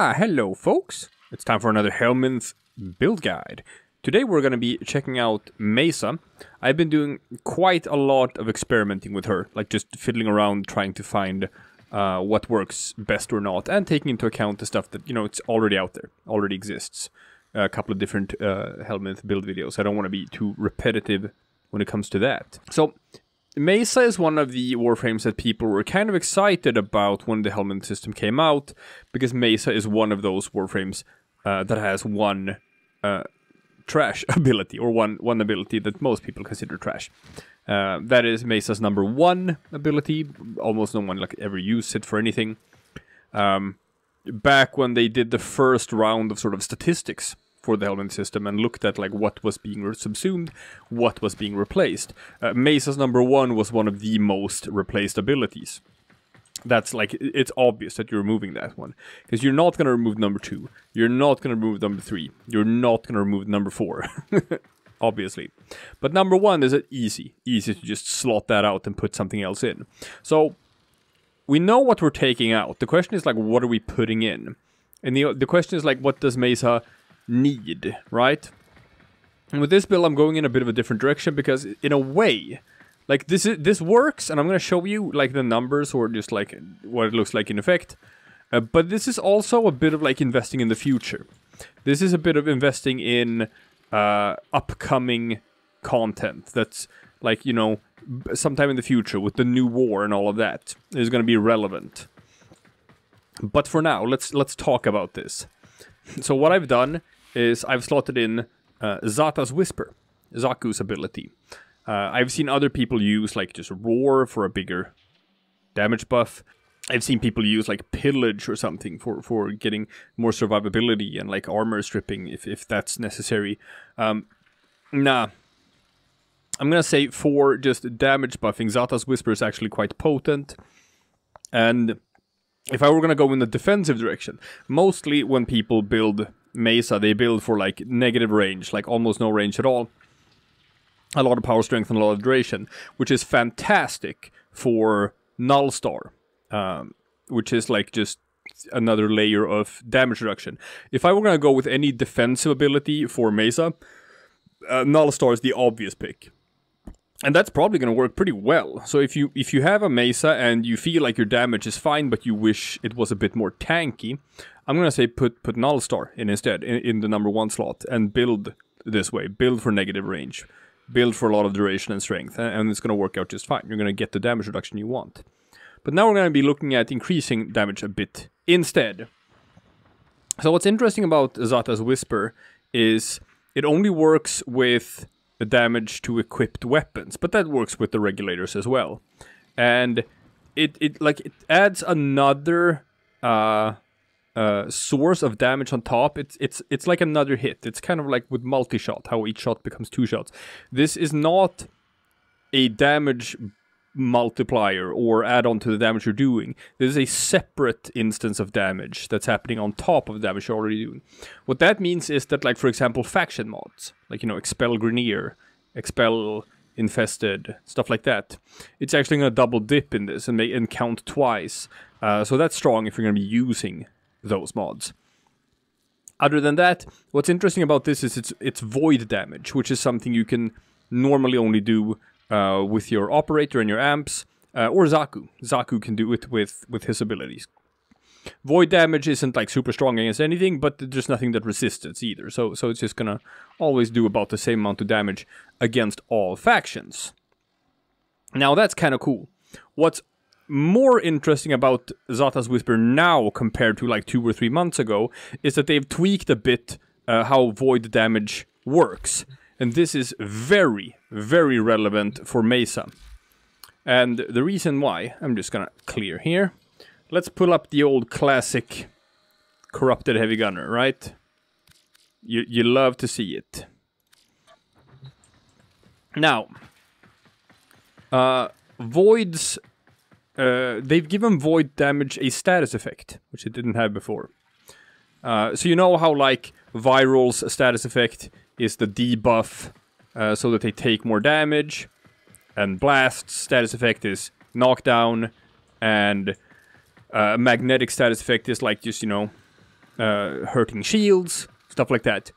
Hello folks! It's time for another Helminth build guide. Today we're going to be checking out Mesa. I've been doing quite a lot of experimenting with her, like just fiddling around trying to find what works best or not, and taking into account the stuff that, you know, it's already out there, already exists. A couple of different Helminth build videos. I don't want to be too repetitive when it comes to that. So, Mesa is one of the Warframes that people were kind of excited about when the Helminth system came out, because Mesa is one of those Warframes that has one trash ability, or one ability that most people consider trash. That is Mesa's #1 ability. Almost no one ever used it for anything. Back when they did the first round of sort of statistics for the Helminth system and looked at like what was being subsumed, what was being replaced, Mesa's #1 was one of the most replaced abilities. That's like, it's obvious that you're removing that one, because you're not going to remove #2, you're not going to remove #3, you're not going to remove #4, obviously. But #1 is easy to just slot that out and put something else in. So we know what we're taking out. The question is like, what are we putting in? And the question is like, what does Mesa need, right? And with this build, I'm going in a bit of a different direction, because in a way, like this works, and I'm going to show you like the numbers, or just like what it looks like in effect. But this is also a bit of like investing in the future. This is a bit of investing in upcoming content that's like, you know, sometime in the future with the new war and all of that is going to be relevant. But for now, let's talk about this. So what I've done is I've slotted in Xata's Whisper, Zaku's ability. I've seen other people use like just Roar for a bigger damage buff. I've seen people use like Pillage or something for getting more survivability and like armor stripping if that's necessary. Nah. I'm gonna say for just damage buffing, Xata's Whisper is actually quite potent. And if I were gonna go in the defensive direction, mostly when people build Mesa, they build for like negative range, like almost no range at all. A lot of power strength and a lot of duration, which is fantastic for Null Star, which is like just another layer of damage reduction. If I were gonna go with any defensive ability for Mesa, Null Star is the obvious pick. And that's probably going to work pretty well. So if you have a Mesa and you feel like your damage is fine, but you wish it was a bit more tanky, I'm going to say put Null Star in instead, in the #1 slot, and build this way. Build for negative range. Build for a lot of duration and strength, and it's going to work out just fine. You're going to get the damage reduction you want. But now we're going to be looking at increasing damage a bit instead. So what's interesting about Xata's Whisper is it only works with the damage to equipped weapons, but that works with the regulators as well. And it adds another source of damage on top. It's like another hit. It's kind of like with multi-shot, how each shot becomes 2 shots. This is not a damage multiplier or add-on to the damage you're doing. This is a separate instance of damage that's happening on top of the damage you're already doing. What that means is that, like, for example, faction mods, like, you know, Expel Grenier, Expel Infested, stuff like that, it's actually going to double dip in this and count twice. So that's strong if you're going to be using those mods. Other than that, what's interesting about this is it's void damage, which is something you can normally only do with your operator and your amps, or Zaku. Zaku can do it with his abilities. Void damage isn't like super strong against anything, but there's nothing that resists it either. So it's just gonna always do about the same amount of damage against all factions. Now that's kind of cool. What's more interesting about Xata's Whisper now compared to like 2 or 3 months ago is that they've tweaked a bit how void damage works. And this is very, very relevant for Mesa. And the reason why, I'm just gonna clear here. Let's pull up the old classic Corrupted Heavy Gunner, right? You love to see it. Now, Voids, they've given Void damage a status effect, which it didn't have before. So you know how like Viral's status effect is the debuff so that they take more damage, and Blast's status effect is knockdown, and magnetic status effect is like just, you know, hurting shields, stuff like that.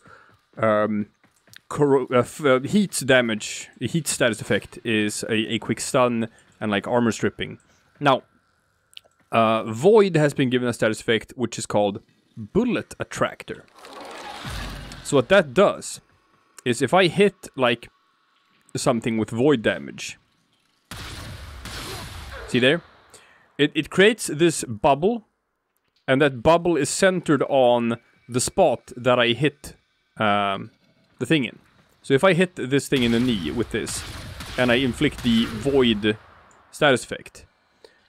Heat damage, heat status effect is a quick stun and like armor stripping. Now, Void has been given a status effect which is called Bullet Attractor. So what that does is if I hit like something with Void damage, see there? It creates this bubble, and that bubble is centered on the spot that I hit the thing in. So if I hit this thing in the knee with this, and I inflict the Void status effect,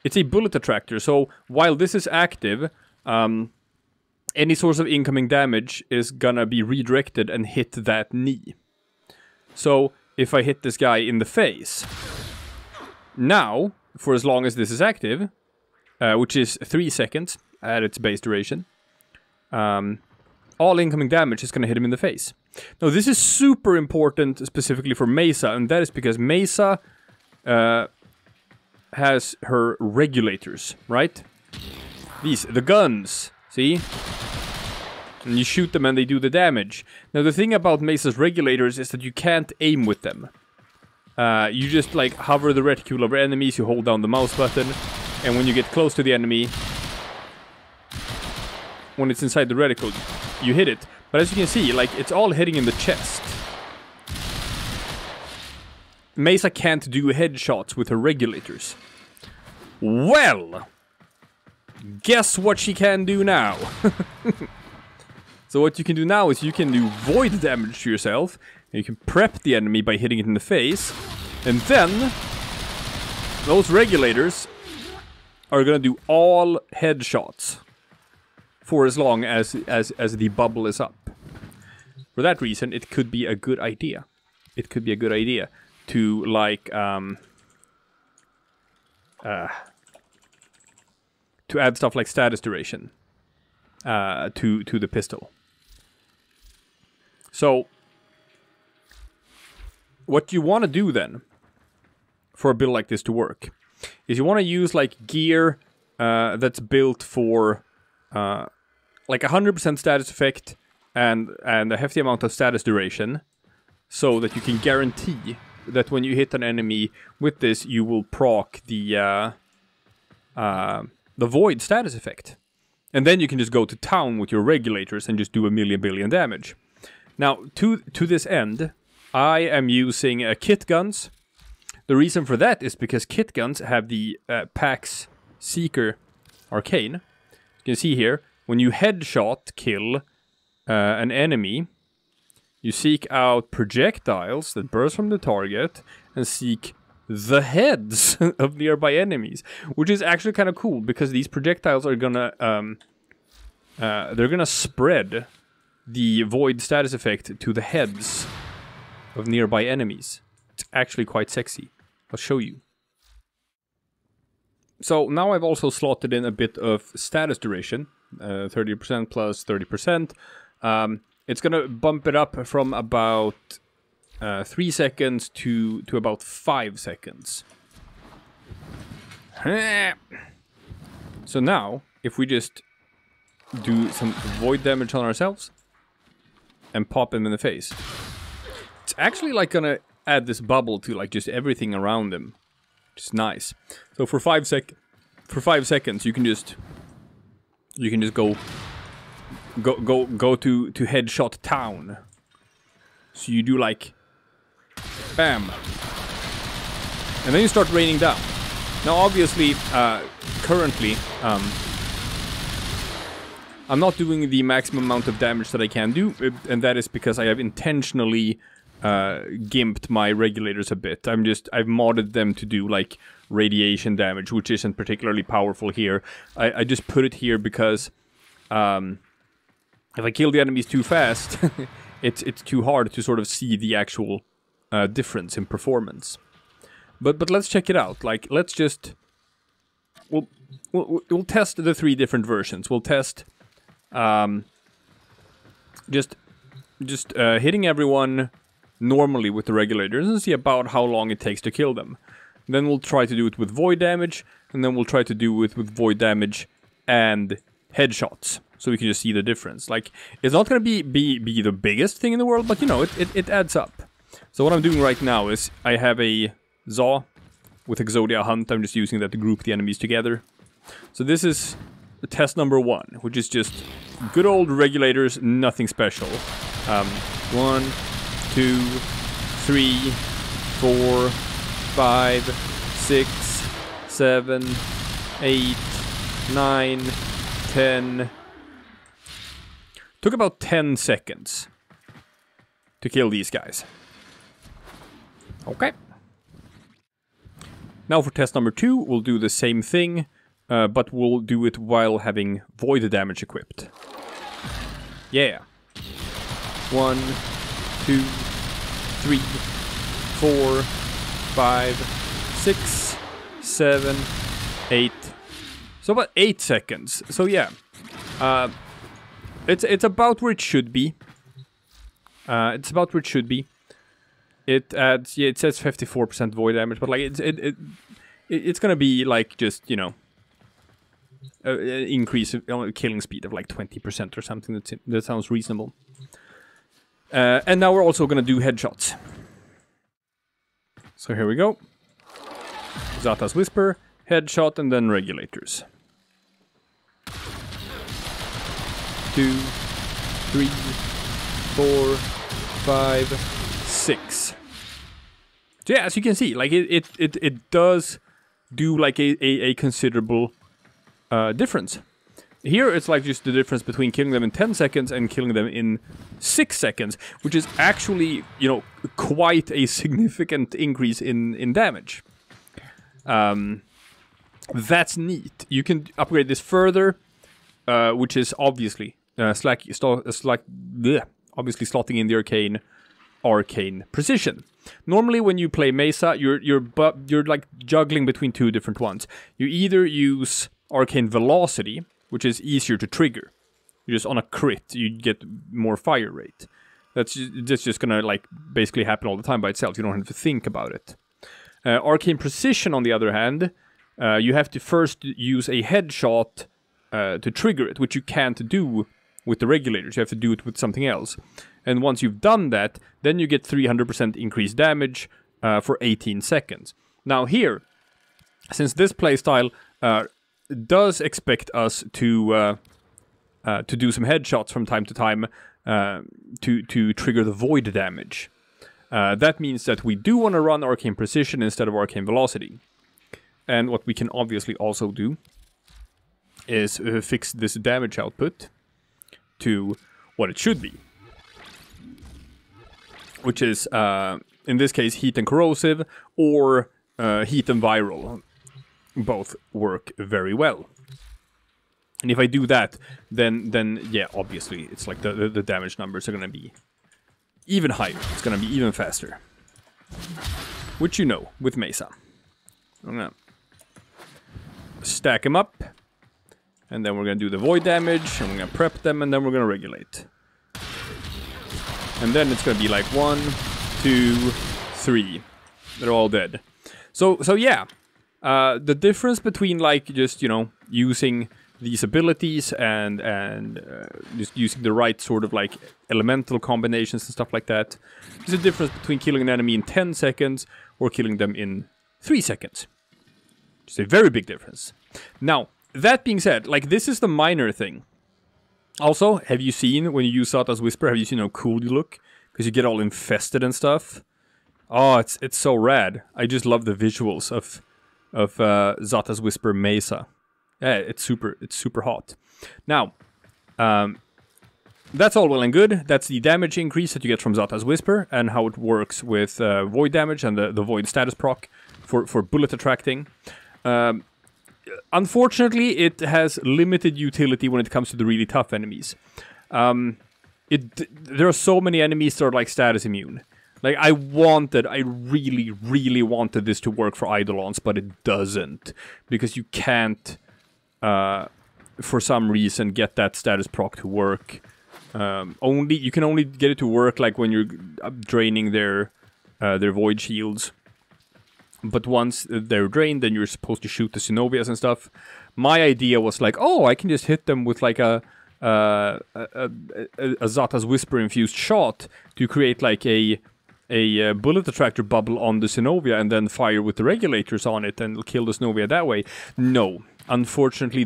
it's a bullet attractor. So while this is active, any source of incoming damage is gonna be redirected and hit that knee. So if I hit this guy in the face, now, for as long as this is active, which is 3 seconds at its base duration, all incoming damage is gonna hit him in the face. Now, this is super important specifically for Mesa, and that is because Mesa has her regulators, right? The guns, see? And you shoot them and they do the damage. Now, the thing about Mesa's regulators is that you can't aim with them. You just, like, hover the reticule over enemies, you hold down the mouse button, and when you get close to the enemy, when it's inside the reticle, you hit it. But as you can see, like, it's all hitting in the chest. Mesa can't do headshots with her regulators. Well, guess what she can do now? So what you can do now is you can do void damage to yourself, and you can prep the enemy by hitting it in the face, and then those regulators are gonna do all headshots for as long as the bubble is up. For that reason, it could be a good idea. It could be a good idea to, like, to add stuff like status duration to the pistol. So, what you want to do then, for a build like this to work, is you want to use, like, gear that's built for, like, 100% status effect and a hefty amount of status duration, so that you can guarantee that when you hit an enemy with this, you will proc the void status effect. And then you can just go to town with your regulators and just do a billion damage. Now, to this end, I am using kit guns. The reason for that is because kit guns have the Pax Seeker Arcane. You can see here, when you headshot kill an enemy, you seek out projectiles that burst from the target and seek the heads of nearby enemies, which is actually kind of cool because these projectiles are gonna they're gonna spread the void status effect to the heads of nearby enemies. It's actually quite sexy. I'll show you. So now I've also slotted in a bit of status duration, 30% plus 30%. It's gonna bump it up from about 3 seconds to about 5 seconds. So now, if we just do some void damage on ourselves and pop him in the face, it's actually like gonna add this bubble to like just everything around him, which is nice. So for 5 seconds, you can just go to headshot town. So you do like bam, and then you start raining down. Now obviously currently I'm not doing the maximum amount of damage that I can do, and that is because I have intentionally gimped my regulators a bit. I've modded them to do like radiation damage, which isn't particularly powerful here. I just put it here because if I kill the enemies too fast, it's too hard to sort of see the actual difference in performance. But let's check it out. Like, let's just we'll test the 3 different versions. We'll test just hitting everyone normally with the regulators and see about how long it takes to kill them. Then we'll try to do it with void damage, and then we'll try to do it with void damage and headshots. so we can just see the difference. Like, it's not going to be the biggest thing in the world, but you know, it adds up. So what I'm doing right now is I have a Xata with Exodia Hunt. I'm just using that to group the enemies together. So this is test number 1, which is just good old regulators, nothing special. 1, 2, 3, 4, 5, 6, 7, 8, 9, 10. Took about 10 seconds to kill these guys. Okay. Now for test number 2, we'll do the same thing, but we'll do it while having void damage equipped. Yeah. 1, 2, 3, 4, 5, 6, 7, 8. So about 8 seconds. So yeah. It's about where it should be. It's about where it should be. It adds, yeah, it says 54% void damage, but like it's gonna be like just, you know, an increase of killing speed of like 20% or something. That sounds reasonable. And now we're also gonna do headshots. So here we go. Xata's Whisper, headshot, and then regulators. 2, 3, 4, 5, 6. So yeah, as you can see, like it does do like a considerable difference. Here it's like just the difference between killing them in 10 seconds and killing them in 6 seconds, which is actually, you know, quite a significant increase in damage. That's neat. You can upgrade this further, which is obviously obviously slotting in the arcane precision. Normally when you play Mesa, you're like juggling between 2 different ones. You either use arcane velocity, which is easier to trigger. You're just on a crit, you get more fire rate. That's just gonna like basically happen all the time by itself. You don't have to think about it. Arcane precision, on the other hand, you have to first use a headshot to trigger it, which you can't do with the regulators. You have to do it with something else. And once you've done that, then you get 300% increased damage for 18 seconds. Now here, since this playstyle does expect us to do some headshots from time to time to trigger the void damage, that means that we do want to run Arcane Precision instead of Arcane Velocity. And what we can obviously also do is fix this damage output to what it should be. Which is, in this case, heat and corrosive, or heat and viral. Both work very well. And if I do that, then yeah, obviously, it's like the damage numbers are going to be even higher. It's going to be even faster. Which you know, with Mesa. I'm going to stack them up. And then we're going to do the void damage, and we're going to prep them, and then we're going to regulate. And then it's going to be like 1, 2, 3. They're all dead. So yeah. The difference between like just, you know, using these abilities and just using the right sort of like elemental combinations and stuff like that. There's a difference between killing an enemy in 10 seconds or killing them in 3 seconds. It's a very big difference. Now, that being said, like this is the minor thing. Also, have you seen, when you use Xata's Whisper, have you seen how cool you look? Because you get all infested and stuff. Oh, it's so rad. I just love the visuals of Xata's Whisper Mesa. Yeah, it's super hot. Now, that's all well and good. That's the damage increase that you get from Xata's Whisper and how it works with void damage and the void status proc for bullet attracting. Unfortunately, it has limited utility when it comes to the really tough enemies. There are so many enemies that are like status immune. Like, I really wanted this to work for Eidolons, but it doesn't. Because you can't, for some reason, get that status proc to work. You can only get it to work like when you're draining their void shields. But once they're drained, then you're supposed to shoot the Cenobias and stuff. My idea was like, oh, I can just hit them with like a Xata's Whisper infused shot to create like a bullet attractor bubble on the Synovia and then fire with the regulators on it and kill the Synovia that way. No, unfortunately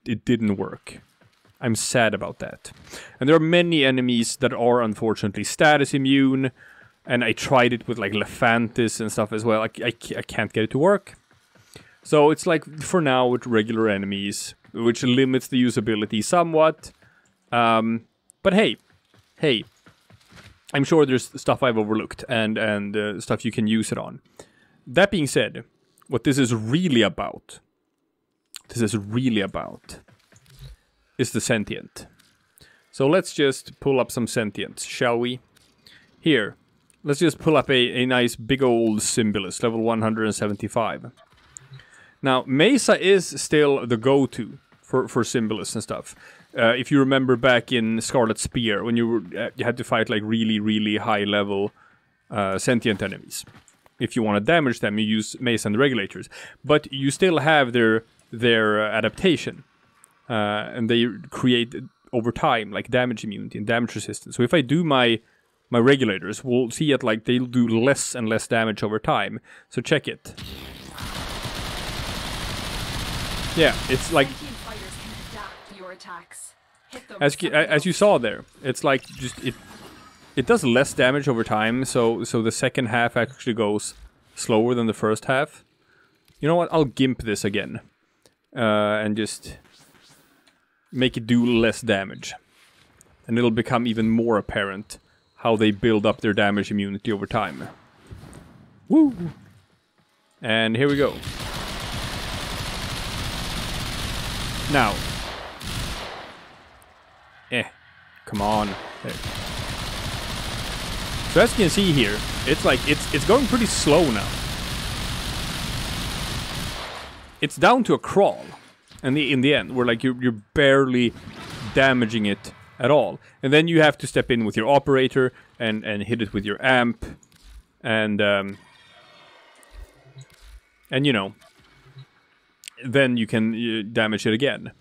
it didn't work. I'm sad about that. And there are many enemies that are unfortunately status immune, and I tried it with like Lephantis and stuff as well. I can't get it to work. So it's like, for now, with regular enemies, which limits the usability somewhat. But hey, I'm sure there's stuff I've overlooked and stuff you can use it on. That being said, what this is really about is the Sentient. So let's just pull up some Sentients, shall we? Here, let's just pull up a nice big old Symbolist, level 175. Now, Mesa is still the go-to for Symbolists and stuff. If you remember back in Scarlet Spear, when you had to fight like really high level sentient enemies. If you want to damage them, you use Mesa and the regulators. But you still have their adaptation. And they create over time like damage immunity and damage resistance. So if I do my regulators, we'll see it like they'll do less and less damage over time. So check it. Yeah, it's like as you saw there, it's like just it does less damage over time. So the second half actually goes slower than the first half. You know what? I'll gimp this again, and just make it do less damage, and it'll become even more apparent how they build up their damage immunity over time. Woo! And here we go. Now, come on. There. So as you can see here, it's like it's going pretty slow now. It's down to a crawl, and in the end, where like you're barely damaging it at all, and then you have to step in with your operator and hit it with your amp, and you know, then you can damage it again.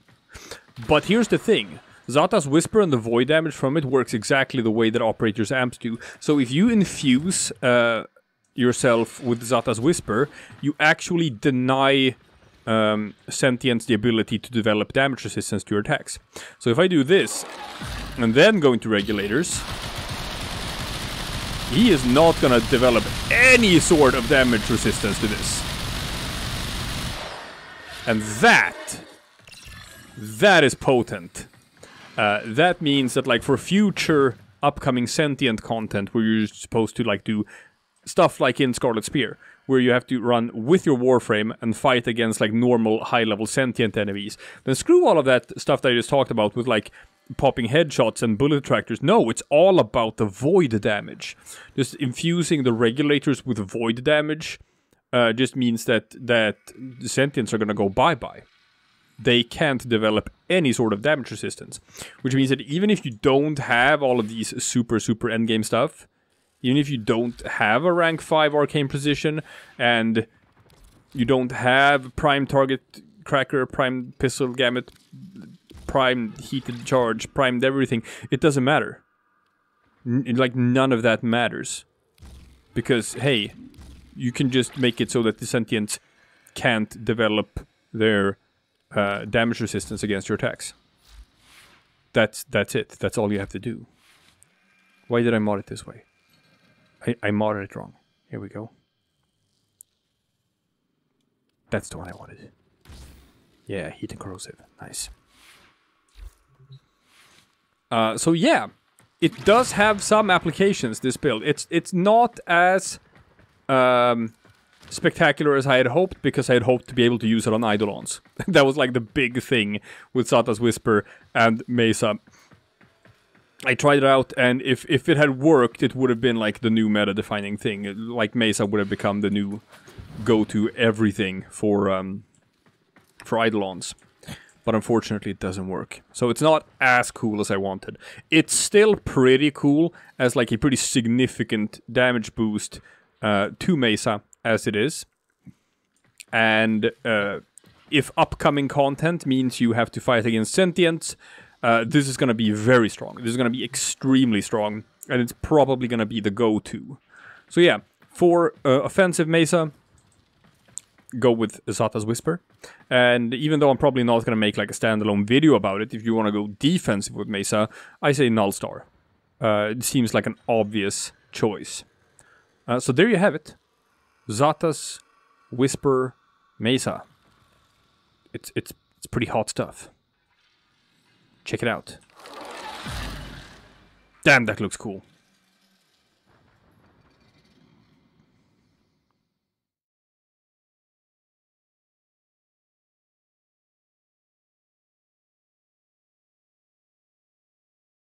But here's the thing. Xata's Whisper and the void damage from it works exactly the way that Operator's amps do. So if you infuse yourself with Xata's Whisper, you actually deny Sentients the ability to develop damage resistance to your attacks. So if I do this, and then go into Regulators, he is not gonna develop any sort of damage resistance to this. And that is potent. That means that like for future upcoming Sentient content where you're supposed to like do stuff like in Scarlet Spear, where you have to run with your Warframe and fight against like normal high-level Sentient enemies, then screw all of that stuff that I just talked about with like popping headshots and bullet attractors. No, it's all about the void damage. Just infusing the regulators with void damage just means that the Sentients are gonna go bye-bye. They can't develop any sort of damage resistance. Which means that even if you don't have all of these super endgame stuff, even if you don't have a rank 5 arcane precision, and you don't have prime target cracker, prime pistol gamut, prime heated charge, primed everything, it doesn't matter. Like none of that matters. Because, hey, you can just make it so that the Sentients can't develop their damage resistance against your attacks. That's it. That's all you have to do. Why did I mod it this way? I modded it wrong. Here we go. That's the one I wanted. Yeah, heat and corrosive. Nice. So yeah, it does have some applications, this build. It's not as spectacular as I had hoped, because I had hoped to be able to use it on Eidolons. That was like the big thing with Xata's Whisper and Mesa. I tried it out, and if it had worked, it would have been like the new meta-defining thing. Like Mesa would have become the new go-to everything for Eidolons. But unfortunately, it doesn't work. So it's not as cool as I wanted. It's still pretty cool as like a pretty significant damage boost to Mesa as it is. And if upcoming content means you have to fight against Sentients, this is going to be very strong. This is going to be extremely strong, and it's probably going to be the go-to. So yeah, for offensive Mesa, go with Xata's Whisper. And even though I'm probably not going to make like a standalone video about it, if you want to go defensive with Mesa, I say Null Star. It seems like an obvious choice. So there you have it. Xata's Whisper Mesa. It's pretty hot stuff. Check it out. Damn, that looks cool.